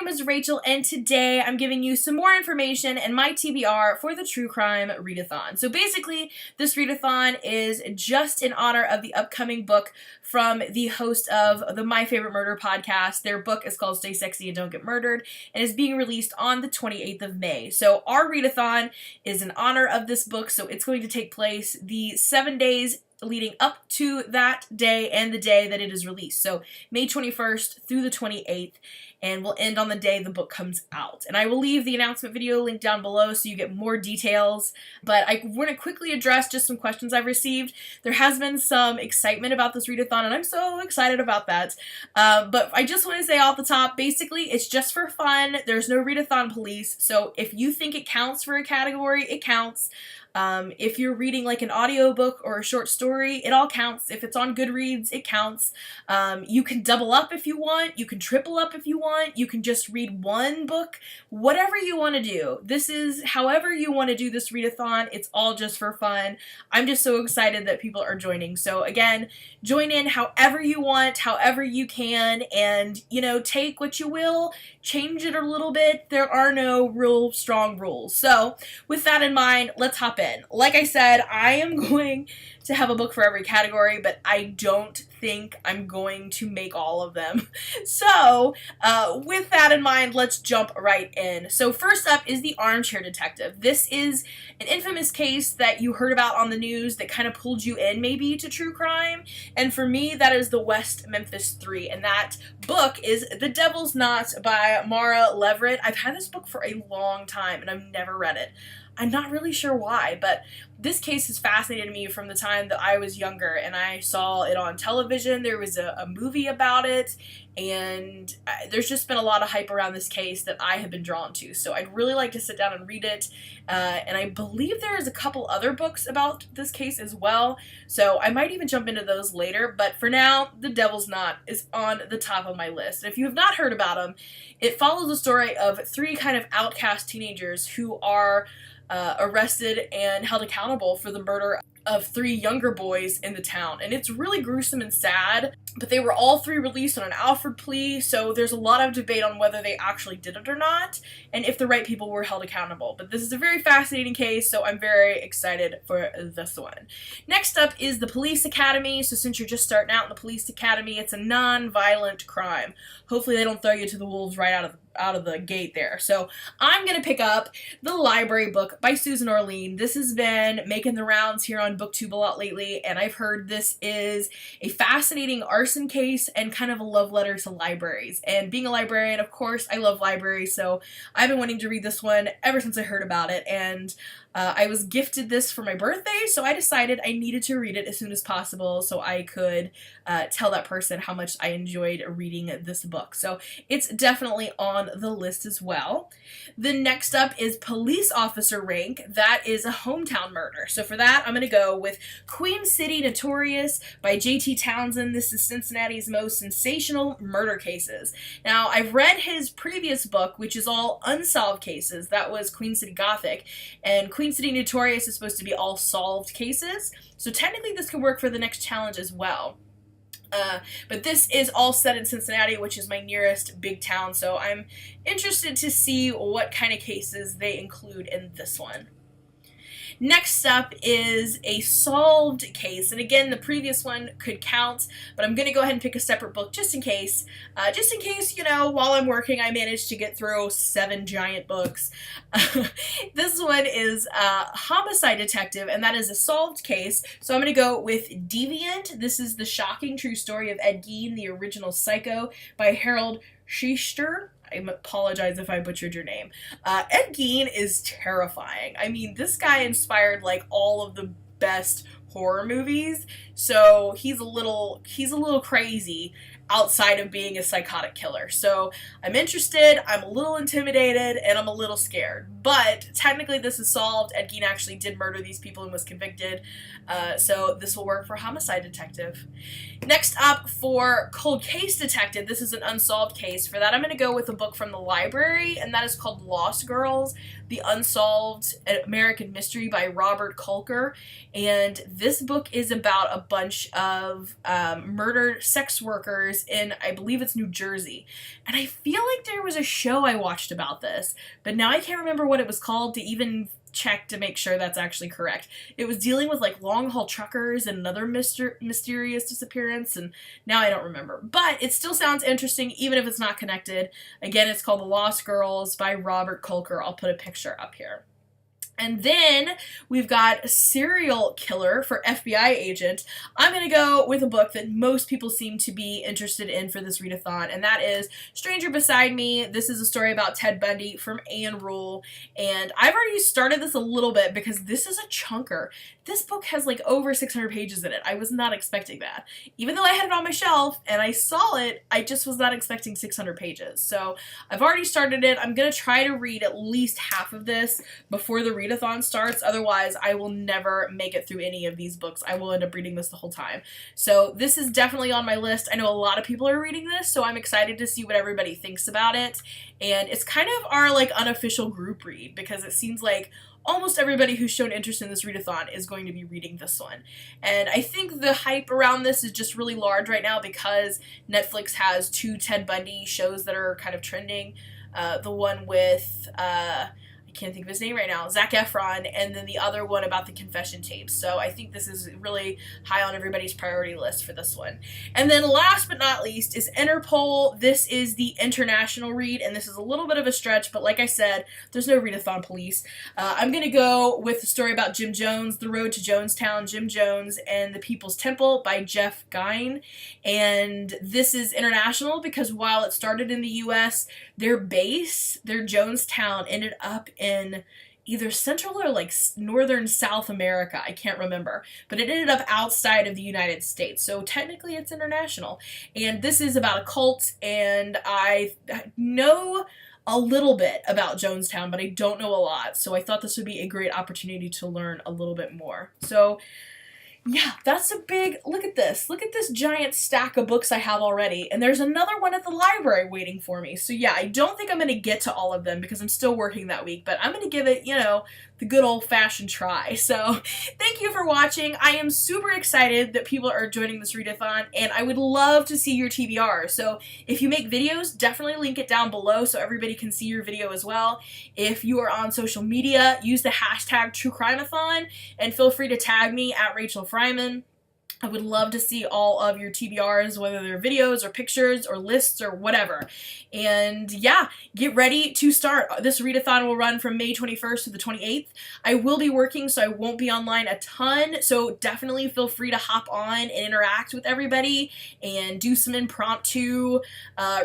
name is Rachel, and today I'm giving you some more information and my TBR for the True Crime Readathon. So basically, this readathon is just in honor of the upcoming book from the host of the My Favorite Murder podcast. Their book is called Stay Sexy and Don't Get Murdered, and is being released on the 28th of May. So our readathon is in honor of this book, so it's going to take place the 7 days leading up to that day and the day that it is released. So May 21st through the 28th, and we'll end on the day the book comes out. And I will leave the announcement video linked down below so you get more details, but I want to quickly address just some questions I've received. There has been some excitement about this readathon, and I'm so excited about that. But I just want to say off the top, basically, it's just for fun. There's no readathon police, so if you think it counts for a category, it counts. If you're reading like an audiobook or a short story, it all counts. If it's on Goodreads, it counts. You can double up if you want. You can triple up if you want. You can just read one book. Whatever you want to do. This is however you want to do this readathon. It's all just for fun. I'm just so excited that people are joining. So again, join in however you want, however you can, and, you know, take what you will, change it a little bit. There are no real strong rules. So with that in mind, let's hop in. Like I said, I am going to have a book for every category, but I don't think I'm going to make all of them. So, with that in mind, let's jump right in. So first up is the Armchair Detective. This is an infamous case that you heard about on the news that kind of pulled you in maybe to true crime, and for me, that is the West Memphis 3, and that book is The Devil's Knot by Mara Leverett. I've had this book for a long time, and I've never read it. I'm not really sure why, but this case has fascinated me from the time that I was younger, and I saw it on television. There was a movie about it, and there's just been a lot of hype around this case that I have been drawn to, so I'd really like to sit down and read it, and I believe there is a couple other books about this case as well, so I might even jump into those later, but for now, The Devil's Knot is on the top of my list. If you have not heard about them, it follows the story of three kind of outcast teenagers who are arrested and held accountable for the murder of three younger boys in the town. And it's really gruesome and sad, but they were all three released on an Alford plea, so there's a lot of debate on whether they actually did it or not, and if the right people were held accountable. But this is a very fascinating case, so I'm very excited for this one. Next up is the Police Academy. So since you're just starting out in the Police Academy, it's a non-violent crime. Hopefully they don't throw you to the wolves right out of the gate there. So I'm going to pick up The Library Book by Susan Orlean. This has been making the rounds here on BookTube a lot lately, and I've heard this is a fascinating arson case and kind of a love letter to libraries. And being a librarian, of course, I love libraries, so I've been wanting to read this one ever since I heard about it, and I was gifted this for my birthday, so I decided I needed to read it as soon as possible so I could tell that person how much I enjoyed reading this book. So it's definitely on the list as well. The next up is Police Officer Rank. That is a hometown murder. So for that, I'm going to go with Queen City Notorious by J.T. Townsend. This is Cincinnati's most sensational murder cases. Now, I've read his previous book, which is all unsolved cases. That was Queen City Gothic, and Queen City Notorious is supposed to be all solved cases, so technically this could work for the next challenge as well. But this is all set in Cincinnati, which is my nearest big town, so I'm interested to see what kind of cases they include in this one. Next up is a solved case, and again, the previous one could count, but I'm going to go ahead and pick a separate book just in case, you know, while I'm working, I managed to get through 7 giant books. This one is Homicide Detective, and that is a solved case, so I'm going to go with Deviant. This is the shocking true story of Ed Gein, the original Psycho, by Harold Schuster. I apologize if I butchered your name. Ed Gein is terrifying. I mean, this guy inspired like all of the best horror movies, so he's a little crazy outside of being a psychotic killer. So I'm interested, I'm a little intimidated, and I'm a little scared. But technically this is solved. Ed Gein actually did murder these people and was convicted. So this will work for Homicide Detective. Next up for Cold Case Detective, this is an unsolved case. For that I'm going to go with a book from the library, and that is called Lost Girls, The Unsolved American Mystery by Robert Kolker. And this book is about a bunch of murdered sex workers murders in, I believe it's New Jersey. And I feel like there was a show I watched about this, but now I can't remember what it was called to even check to make sure that's actually correct. It was dealing with like long haul truckers and another mysterious disappearance, and now I don't remember. But it still sounds interesting even if it's not connected. Again, it's called The Lost Girls by Robert Kolker. I'll put a picture up here. And then we've got a serial killer for FBI agent. I'm going to go with a book that most people seem to be interested in for this readathon, and that is Stranger Beside Me. This is a story about Ted Bundy from Ann Rule, and I've already started this a little bit because this is a chunker. This book has like over 600 pages in it. I was not expecting that. Even though I had it on my shelf and I saw it, I just was not expecting 600 pages. So I've already started it. I'm going to try to read at least half of this before the readathon starts. Otherwise, I will never make it through any of these books. I will end up reading this the whole time. So this is definitely on my list. I know a lot of people are reading this, so I'm excited to see what everybody thinks about it. And it's kind of our like unofficial group read because it seems like almost everybody who's shown interest in this readathon is going to be reading this one. And I think the hype around this is just really large right now because Netflix has 2 Ted Bundy shows that are kind of trending. The one with, I can't think of his name right now, Zac Efron, and then the other one about the confession tapes. So I think this is really high on everybody's priority list for this one. And then last but not least is Interpol. This is the international read, and this is a little bit of a stretch, but like I said, there's no readathon police. I'm going to go with the story about Jim Jones, The Road to Jonestown, Jim Jones and the People's Temple by Jeff Gein. And this is international because while it started in the U.S., their base, their Jonestown, ended up in either Central or like Northern South America. I can't remember. But it ended up outside of the United States. So technically it's international. And this is about a cult, and I know a little bit about Jonestown, but I don't know a lot. So I thought this would be a great opportunity to learn a little bit more. So yeah, that's a big, look at this. Look at this giant stack of books I have already. And there's another one at the library waiting for me. So yeah, I don't think I'm going to get to all of them because I'm still working that week. But I'm going to give it, you know, the good old-fashioned try. So thank you for watching. I am super excited that people are joining this readathon, and I would love to see your TBR. So if you make videos, definitely link it down below so everybody can see your video as well. If you are on social media, use the hashtag TrueCrimeathon, and feel free to tag me at Rachael Fryman. I would love to see all of your TBRs, whether they're videos or pictures or lists or whatever. And yeah, get ready to start. This readathon will run from May 21st to the 28th. I will be working, so I won't be online a ton, so definitely feel free to hop on and interact with everybody and do some impromptu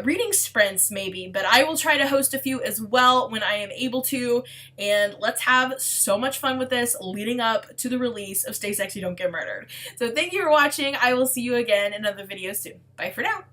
reading sprints maybe. But I will try to host a few as well when I am able to, and let's have so much fun with this leading up to the release of Stay Sexy, Don't Get Murdered. So thank you for watching. I will see you again in another video soon. Bye for now.